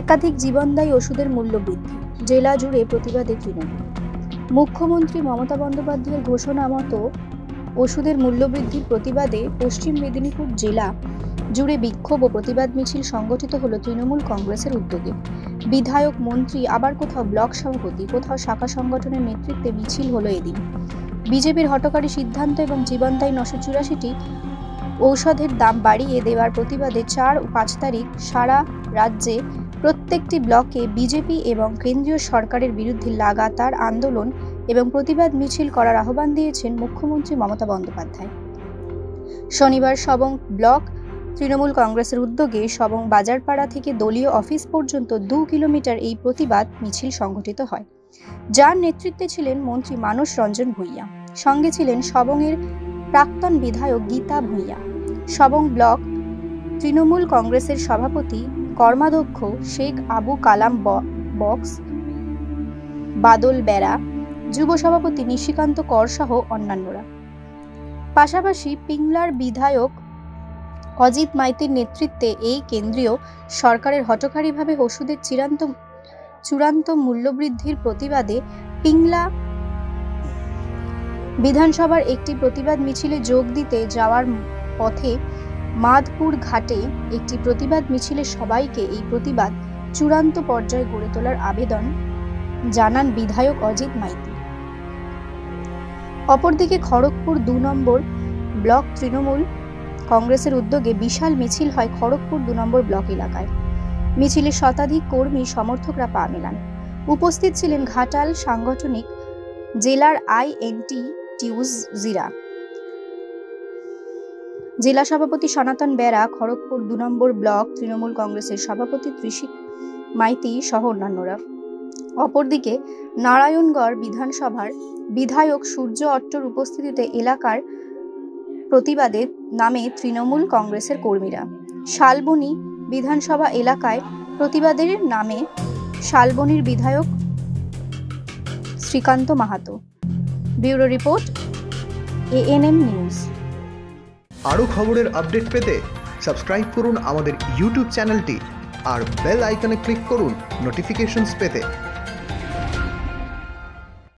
একাধিক জীবনদায়ী ওষুধের মূল্য বৃদ্ধি, জেলা জুড়ে প্রতিবাদে তৃণমূল। মুখ্যমন্ত্রী মমতা বন্দ্যোপাধ্যায়ের ঘোষণা মতো ওষুধের মূল্য বৃদ্ধির প্রতিবাদে পশ্চিম মেদিনীপুর জেলা জুড়ে বিক্ষোভ ও প্রতিবাদ মিছিল সংগঠিত হলো তৃণমূল কংগ্রেসের উদ্যোগে। বিধায়ক, মন্ত্রী, আবার কোথাও ব্লক সভাপতি, কোথাও শাখা সংগঠনের নেতৃত্বে মিছিল হলো এদিন। বিজেপির হঠকারী সিদ্ধান্ত এবং জীবনদায়ী 984টি ঔষধের দাম বাড়িয়ে দেওয়ার প্রতিবাদে 4 ও 5 তারিখ সারা রাজ্যে প্রত্যেকটি ব্লকে বিজেপি এবং কেন্দ্রীয় সরকারের বিরুদ্ধে লাগাতার আন্দোলন এবং প্রতিবাদ মিছিল করার আহ্বান দিয়েছেন মুখ্যমন্ত্রী মমতা বন্দ্যোপাধ্যায়। শনিবার সবং ব্লক তৃণমূল কংগ্রেসের উদ্যোগে সবং বাজারপাড়া থেকে দলীয় অফিস পর্যন্ত 2 কিলোমিটার এই প্রতিবাদ মিছিল সংগঠিত হয়, যার নেতৃত্বে ছিলেন মন্ত্রী মানস রঞ্জন ভূঁইয়া। সঙ্গে ছিলেন সবংয়ের প্রাক্তন বিধায়ক গীতা ভূঁইয়া, সবং ব্লক তৃণমূল কংগ্রেসের সভাপতি কর্মাধ্যক্ষ শেখ আবু কালাম বক্স, বাদল বেরা, যুব সভাপতি নিশিকান্ত কর সহ অন্যান্যরা। পাশাপাশি পিংলার বিধায়ক অজিত মাইতির নেতৃত্বে এই কেন্দ্রীয় সরকারের হঠকারীভাবে ওষুধের চূড়ান্ত মূল্যবৃদ্ধির প্রতিবাদে পিংলা বিধানসভার একটি প্রতিবাদ মিছিলে যোগ দিতে যাওয়ার পথে মাধপুর ঘাটে একটি প্রতিবাদ মিছিলে সবাইকে এই প্রতিবাদ চূড়ান্ত পর্যায়ে গড়ে তোলার আবেদন জানান বিধায়ক অজিত মাইতি। অপরদিকে খড়গপুর 2 নম্বর ব্লক তৃণমূল কংগ্রেসের উদ্যোগে বিশাল মিছিল হয় খড়গপুর 2 নম্বর ব্লক এলাকায়। মিছিলে শতাধিক কর্মী সমর্থকরা পা মেলান। উপস্থিত ছিলেন ঘাটাল সাংগঠনিক জেলার INTTUs জিরা জেলা সভাপতি সনাতন বেরা, খড়গপুর 2 নম্বর ব্লক তৃণমূল কংগ্রেসের সভাপতি ত্রিশিক মাইতি সহ অন্যান্যরা। অপরদিকে নারায়ণগড় বিধানসভার বিধায়ক সূর্য অট্টর উপস্থিতিতে এলাকার প্রতিবাদে নামে তৃণমূল কংগ্রেসের কর্মীরা। শালবনী বিধানসভা এলাকায় প্রতিবাদের নামে শালবনীর বিধায়ক Srikanta Mahato. Bureau report, ANM news. আরও খবরের আপডেট পেতে সাবস্ক্রাইব করুন আমাদের ইউটিউব চ্যানেলটি আর বেল আইকনে ক্লিক করুন নোটিফিকেশনস পেতে।